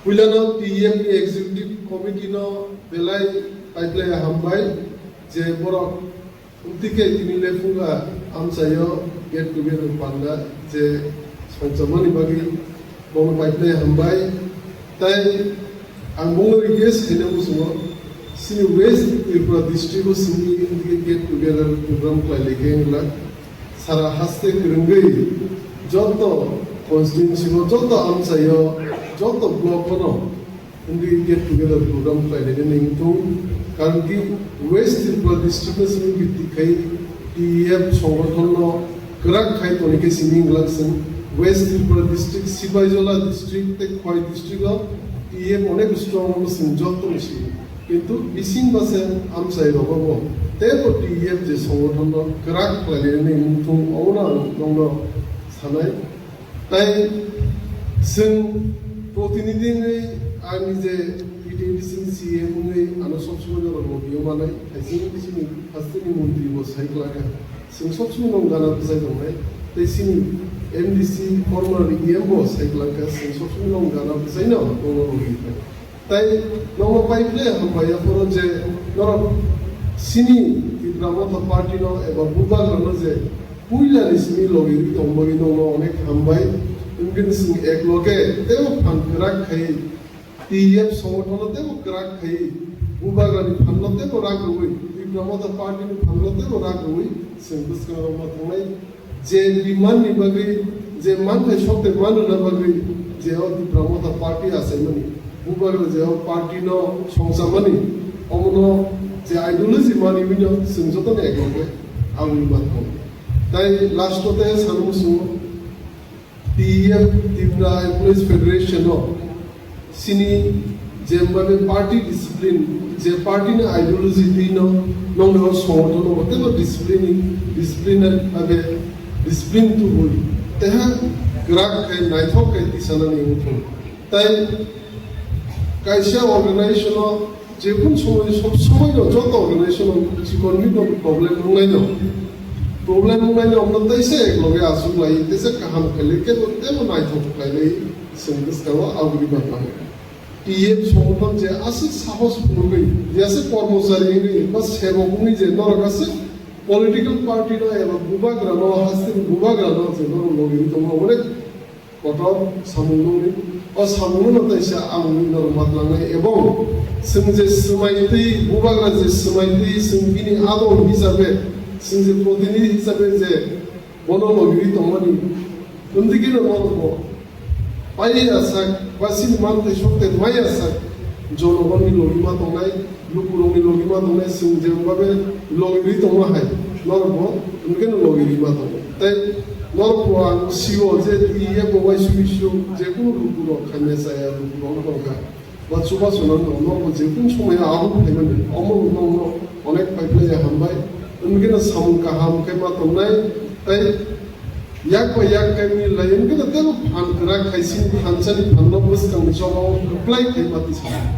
Puilano TEM Executive Committee no belai pipeline hambai je borok utike tinile funga amsayo get together panda je sponsormani bagi bong pipeline hambai tai angong request hene musumo sini west Tripura district sini get together program klai lekengla sara haste kurungai joto constituency no joto amsayo joto block kono undi get together program klai lekeng tung karki west Tripura district sini bitti kai TEM সংগঠন করাক খাই তনিকে সিমিং লাগছেন west Tripura district Sepahijala district তে Khowai district TEM অনেক strong হচ্ছেন যত বেশি কিন্তু বিসিং বাসে আমসাই রবব তেপর TEM যে সংগঠন করাক খাইলে মুথুং অনা নং সানাই তাই जों প্রতিনিধিনি आंनि जे PTDC CM नै आनो सब समय जरा बियो मानाय खायसे बिसिनि फार्स्टनि मन्त्रि बो साइक्लागा जों सब समय नं गाना बुजाय दंनाय तेसिनि MDC फर्मार EM बो साइक्लागा जों सब समय नं गाना बुजाय न दङ रगिफाय ताइ नं पाइप्ले हमबाया फरो जे नर सिनि ब्राह्मण पार्टी न एबा बुबा गनो जे पुइलानि सिनि लगिरि दंबगि दङ अनेक हमबाय उनगिन सिं एक लगे तेव फानकरा खाय TEM সংগঠনতে করাক খাই বুবাগানি ফানলতে রাগ হই ব্রাহ্মণ পার্টিনি ফানলতে রাগ হই সেন্টার মাথায় যে বিমান নিবাগি যে মানতে শক্তি মানুষ বাগি যে ব্রাহ্মণ পার্টি আছে মানে বুবাগা যে পার্টি ন সংসামানি অমন যে আইডিওলজি মানি বিনো সেন্টার একলগে আউনি মাথা তাই লাস্টতে সানুসু TEM Tripura employees federation sini jembabe party discipline je party na ideology dino nong no songotono whatever disciplinary abe discipline to boli teha grak kai naithok kai tisana ni uthun tai kaisa organization je kun sob somoy no joto organization jikonni no problem ngai no amna taise ekloge asu lai tese kaham khale ke botte mo naithok kai lei sengis kawa agri bata TEM সংগঠন যে আছে সাহস পুরোই যে আছে কর্মচারী বা সেবকনি যে নরক আছে পলিটিক্যাল পার্টি নয় এবং বুবাগ্রান হাস্তিন বুবাগ্রান যে নরক লগি তোমরা অনেক কটক সামুনি ও সামুনো তাইসা আমনি নরক মাতলাঙ্গাই এবং जों যে समायथै বুবাগ্রা যে समायथै जोंगिनि आदर हिसाबै जों যে প্রতিনিধি হিসাবে যে বনলগি তোমনি উন্দিকিনো নরক পাই আসাক বাসিন মানতে শক্তি মাই আসাক জনগণনি লগিমা দंनाय লুকুরংনি লগিমা দंनाय जों जेबाबे লগিরি दंनो हाय नरब उनकेन লগিরিমা दं তাই नरब आं सिओ जे इए बवाय सुबिसु जेकुनु लुकुर खाने साया लुकुर दंखा বা সুবা সুনান নরব जेकुन समय आगु फायमोन अमन नंग अनेक पाइपले हामबाय उनकेन सामुन काहाम केमा दंनाय ताई yak ba yak kami lain kita tahu fan kerak kaisin fansan fan lobus kami coba apply kai mati sama